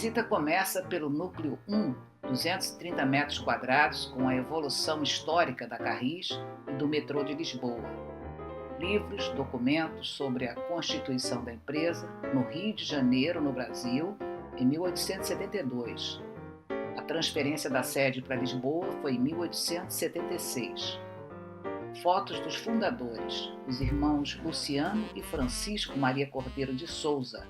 visita começa pelo núcleo 1, 230 metros quadrados, com a evolução histórica da Carris e do metrô de Lisboa. Livros, documentos sobre a constituição da empresa no Rio de Janeiro, no Brasil, em 1872. A transferência da sede para Lisboa foi em 1876. Fotos dos fundadores, os irmãos Luciano e Francisco Maria Cordeiro de Souza.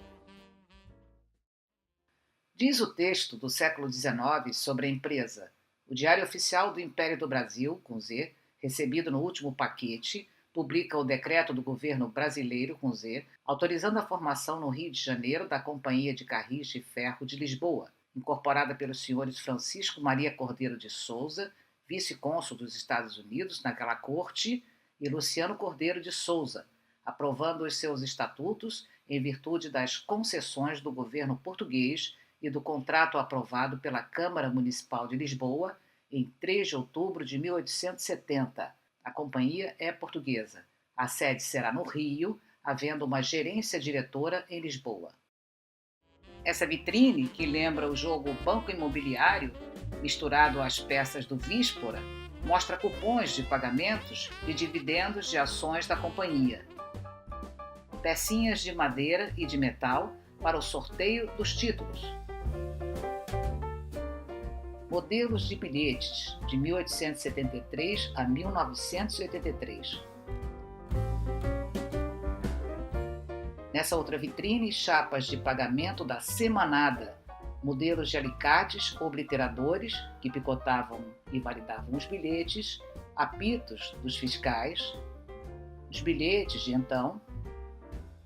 Diz o texto do século XIX sobre a empresa. O Diário Oficial do Império do Brasil, com Z, recebido no último paquete, publica o decreto do governo brasileiro, com Z, autorizando a formação no Rio de Janeiro da Companhia de Carris de Ferro de Lisboa, incorporada pelos senhores Francisco Maria Cordeiro de Souza, vice-cônsul dos Estados Unidos naquela corte, e Luciano Cordeiro de Souza, aprovando os seus estatutos em virtude das concessões do governo português e do contrato aprovado pela Câmara Municipal de Lisboa em 3 de outubro de 1870. A companhia é portuguesa. A sede será no Rio, havendo uma gerência diretora em Lisboa. Essa vitrine, que lembra o jogo Banco Imobiliário, misturado às peças do Víspora, mostra cupons de pagamentos e dividendos de ações da companhia. Pecinhas de madeira e de metal para o sorteio dos títulos. Modelos de bilhetes de 1873 a 1983. Nessa outra vitrine, chapas de pagamento da semanada, modelos de alicates obliteradores que picotavam e validavam os bilhetes, apitos dos fiscais, os bilhetes de então,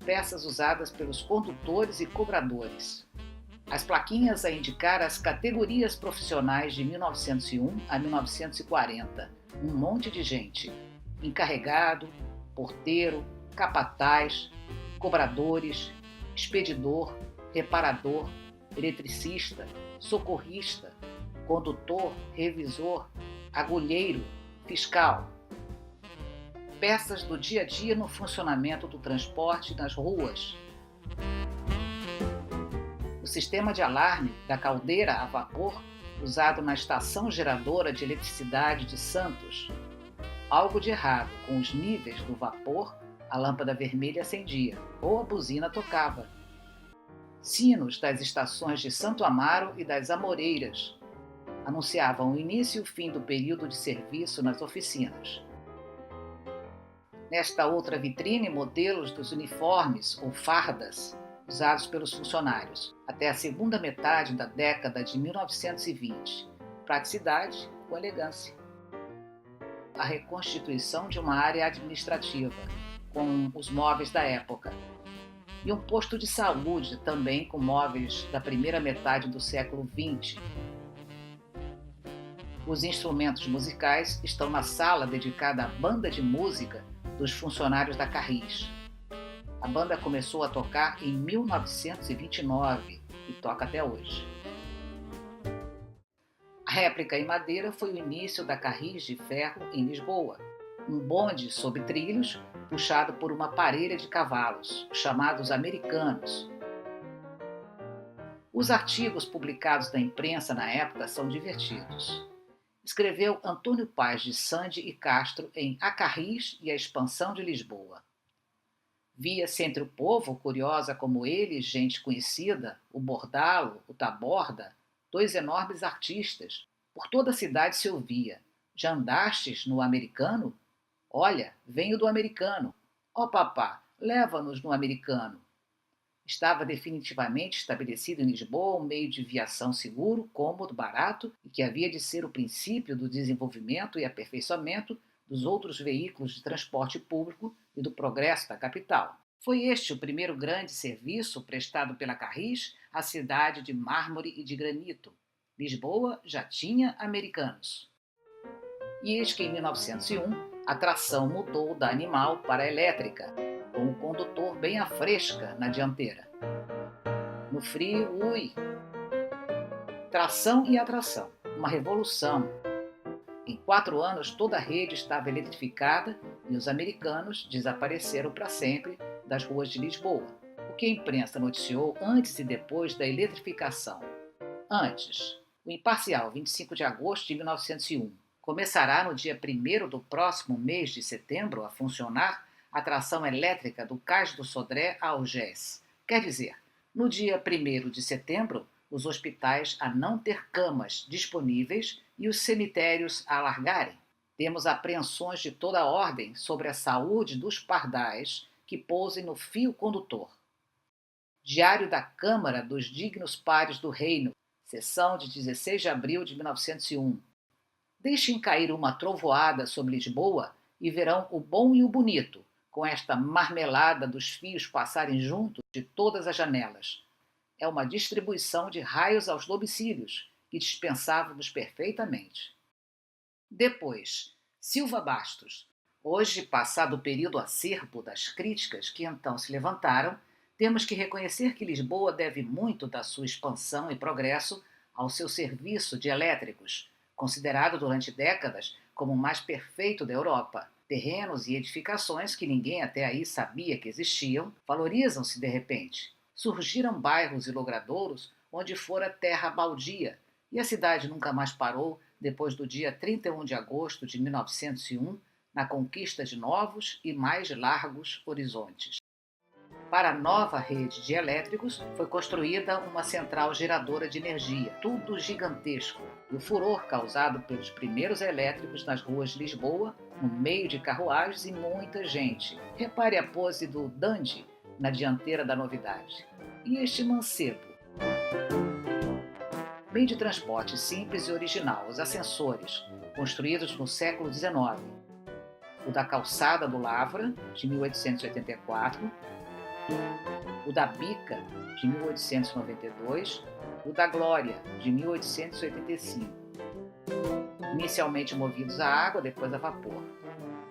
peças usadas pelos condutores e cobradores. As plaquinhas a indicar as categorias profissionais de 1901 a 1940. Um monte de gente. Encarregado, porteiro, capataz, cobradores, expedidor, reparador, eletricista, socorrista, condutor, revisor, agulheiro, fiscal. Peças do dia a dia no funcionamento do transporte nas ruas. O sistema de alarme da caldeira a vapor usado na estação geradora de eletricidade de Santos. Algo de errado com os níveis do vapor, a lâmpada vermelha acendia ou a buzina tocava. Sinos das estações de Santo Amaro e das Amoreiras anunciavam o início e o fim do período de serviço nas oficinas. Nesta outra vitrine, modelos dos uniformes ou fardas usados pelos funcionários, até a segunda metade da década de 1920. Praticidade com elegância. A reconstituição de uma área administrativa, com os móveis da época. E um posto de saúde, também com móveis da primeira metade do século XX. Os instrumentos musicais estão na sala dedicada à banda de música dos funcionários da Carris. A banda começou a tocar em 1929 e toca até hoje. A réplica em madeira foi o início da Carris de Ferro em Lisboa, um bonde sob trilhos puxado por uma parelha de cavalos, chamados americanos. Os artigos publicados na imprensa na época são divertidos. Escreveu Antônio Paz de Sande e Castro em A Carris e a Expansão de Lisboa. Via-se entre o povo, curiosa como ele, gente conhecida, o Bordalo, o Taborda, 2 enormes artistas. Por toda a cidade se ouvia: já andastes no americano? Olha, venho do americano. Ó papá, leva-nos no americano. Estava definitivamente estabelecido em Lisboa um meio de viação seguro, cômodo, barato e que havia de ser o princípio do desenvolvimento e aperfeiçoamento dos outros veículos de transporte público e do progresso da capital. Foi este o primeiro grande serviço prestado pela Carris à cidade de mármore e de granito. Lisboa já tinha americanos. E eis que em 1901 a tração mudou da animal para a elétrica, com o condutor bem à fresca na dianteira. No frio, ui! Tração e atração, uma revolução. Em 4 anos toda a rede estava eletrificada e os americanos desapareceram para sempre das ruas de Lisboa, o que a imprensa noticiou antes e depois da eletrificação. Antes, o imparcial 25 de agosto de 1901. Começará no dia 1º do próximo mês de setembro a funcionar a tração elétrica do Cais do Sodré a Algés. Quer dizer, no dia 1º de setembro, os hospitais a não ter camas disponíveis e os cemitérios a alargarem. Temos apreensões de toda a ordem sobre a saúde dos pardais que pousem no fio condutor. Diário da Câmara dos Dignos Pares do Reino, sessão de 16 de abril de 1901. Deixem cair uma trovoada sobre Lisboa e verão o bom e o bonito, com esta marmelada dos fios passarem juntos de todas as janelas. É uma distribuição de raios aos domicílios, que dispensávamos perfeitamente. Depois, Silva Bastos. Hoje, passado o período acerbo das críticas que então se levantaram, temos que reconhecer que Lisboa deve muito da sua expansão e progresso ao seu serviço de elétricos, considerado durante décadas como o mais perfeito da Europa. Terrenos e edificações que ninguém até aí sabia que existiam, valorizam-se de repente. Surgiram bairros e logradouros onde fora terra baldia, e a cidade nunca mais parou depois do dia 31 de agosto de 1901, na conquista de novos e mais largos horizontes. Para a nova rede de elétricos, foi construída uma central geradora de energia, tudo gigantesco, e o furor causado pelos primeiros elétricos nas ruas de Lisboa, no meio de carruagens e muita gente. Repare a pose do dandy na dianteira da novidade. E este mancebo? Meio de transporte simples e original, os ascensores, construídos no século XIX. O da Calçada do Lavra, de 1884, o da Bica, de 1892, o da Glória, de 1885. Inicialmente movidos a água, depois a vapor.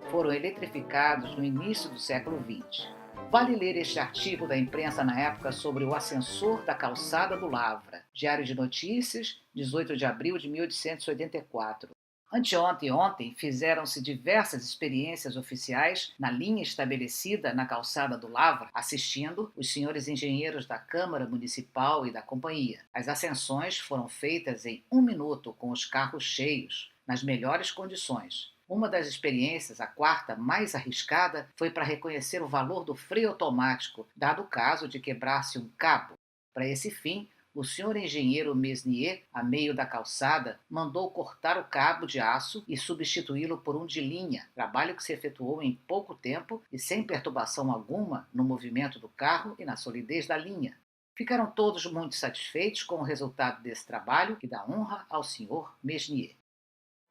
Foram eletrificados no início do século XX. Vale ler este artigo da imprensa na época sobre o ascensor da Calçada do Lavra, Diário de Notícias, 18 de abril de 1884. Anteontem e ontem fizeram-se diversas experiências oficiais na linha estabelecida na Calçada do Lavra, assistindo os senhores engenheiros da Câmara Municipal e da Companhia. As ascensões foram feitas em 1 minuto com os carros cheios, nas melhores condições. Uma das experiências, a quarta mais arriscada, foi para reconhecer o valor do freio automático, dado o caso de quebrar-se um cabo. Para esse fim, o senhor engenheiro Mesnier, a meio da calçada, mandou cortar o cabo de aço e substituí-lo por um de linha, trabalho que se efetuou em pouco tempo e sem perturbação alguma no movimento do carro e na solidez da linha. Ficaram todos muito satisfeitos com o resultado desse trabalho, que dá honra ao senhor Mesnier.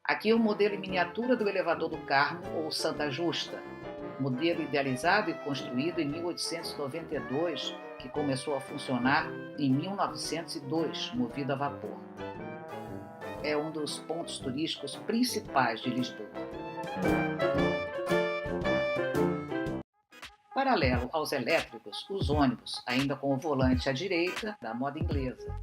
Aqui o modelo em miniatura do elevador do Carmo ou Santa Justa, modelo idealizado e construído em 1892, que começou a funcionar em 1902, movido a vapor. É um dos pontos turísticos principais de Lisboa. Paralelo aos elétricos, os ônibus, ainda com o volante à direita, da moda inglesa.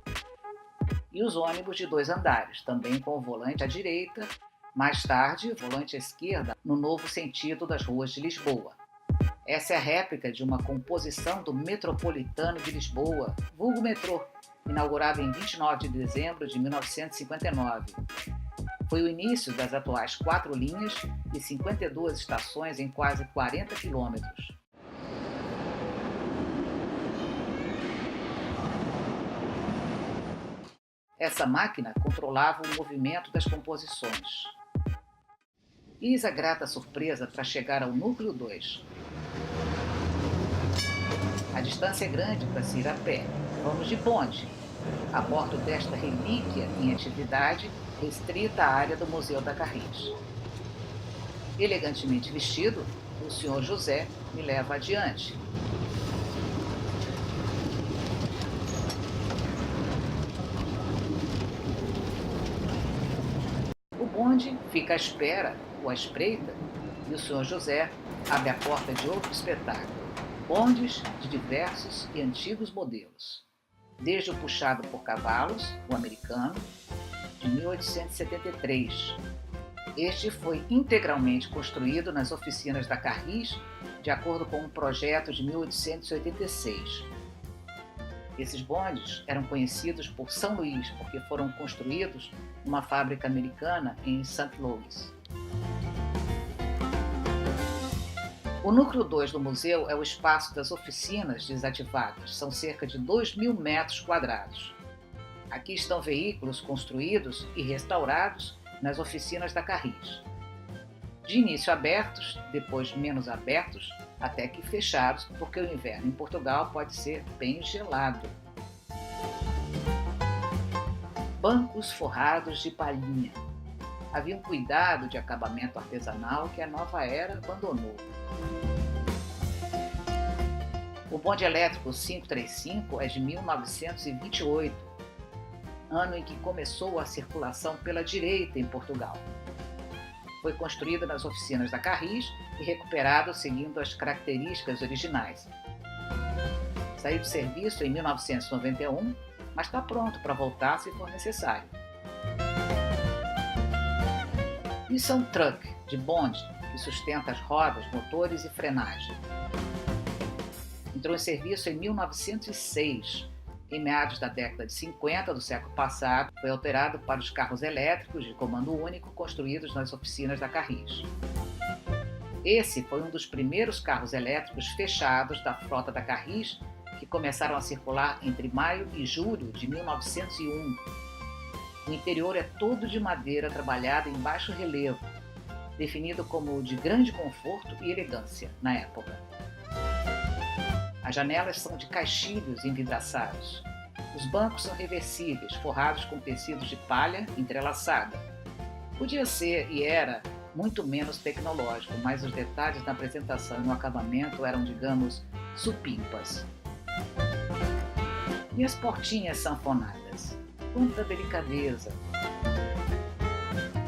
E os ônibus de 2 andares, também com o volante à direita, mais tarde, o volante à esquerda, no novo sentido das ruas de Lisboa. Essa é a réplica de uma composição do Metropolitano de Lisboa, vulgo metrô, inaugurado em 29 de dezembro de 1959. Foi o início das atuais 4 linhas e 52 estações em quase 40 quilômetros. Essa máquina controlava o movimento das composições. Eis a grata surpresa para chegar ao núcleo 2. A distância é grande para se ir a pé. Vamos de bonde, a bordo desta relíquia em atividade restrita à área do Museu da Carris. Elegantemente vestido, o Sr. José me leva adiante. O bonde fica à espera ou à espreita e o Sr. José abre a porta de outro espetáculo. Bondes de diversos e antigos modelos. Desde o puxado por cavalos, o americano, de 1873. Este foi integralmente construído nas oficinas da Carris, de acordo com um projeto de 1886. Esses bondes eram conhecidos por São Luís porque foram construídos numa fábrica americana em St. Louis. O núcleo 2 do museu é o espaço das oficinas desativadas, são cerca de 2.000 metros quadrados. Aqui estão veículos construídos e restaurados nas oficinas da Carris. De início abertos, depois menos abertos, até que fechados, porque o inverno em Portugal pode ser bem gelado. Bancos forrados de palhinha. Havia um cuidado de acabamento artesanal que a nova era abandonou. O bonde elétrico 535 é de 1928, ano em que começou a circulação pela direita em Portugal. Foi construído nas oficinas da Carris e recuperado seguindo as características originais. Saiu de serviço em 1991, mas está pronto para voltar se for necessário. Isso é um truck de bonde que sustenta as rodas, motores e frenagem. Entrou em serviço em 1906. Em meados da década de 50 do século passado, foi alterado para os carros elétricos de comando único construídos nas oficinas da Carris. Esse foi um dos primeiros carros elétricos fechados da frota da Carris, que começaram a circular entre maio e julho de 1901. O interior é todo de madeira trabalhada em baixo relevo, definido como de grande conforto e elegância na época. As janelas são de caixilhos envidraçados. Os bancos são reversíveis, forrados com tecidos de palha entrelaçada. Podia ser, e era, muito menos tecnológico, mas os detalhes na apresentação e no acabamento eram, digamos, supimpas. E as portinhas sanfonadas? Quanta delicadeza!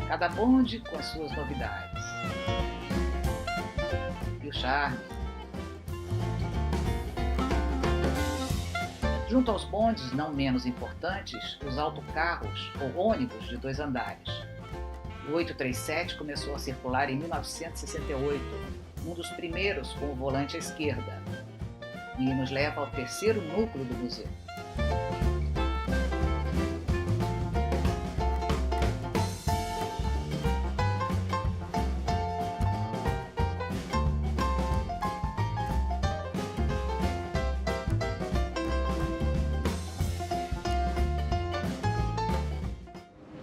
Cada bonde com as suas novidades. E o charme. Junto aos bondes não menos importantes, os autocarros ou ônibus de 2 andares. O 837 começou a circular em 1968, um dos primeiros com o volante à esquerda, e nos leva ao terceiro núcleo do museu.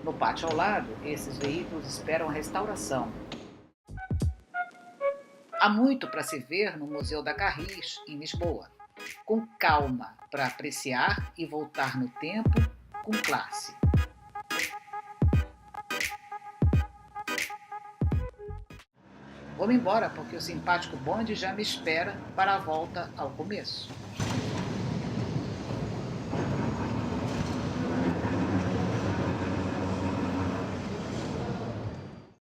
No pátio ao lado, esses veículos esperam a restauração. Há muito para se ver no Museu da Carris, em Lisboa. Com calma, para apreciar e voltar no tempo com classe. Vou-me embora porque o simpático bonde já me espera para a volta ao começo.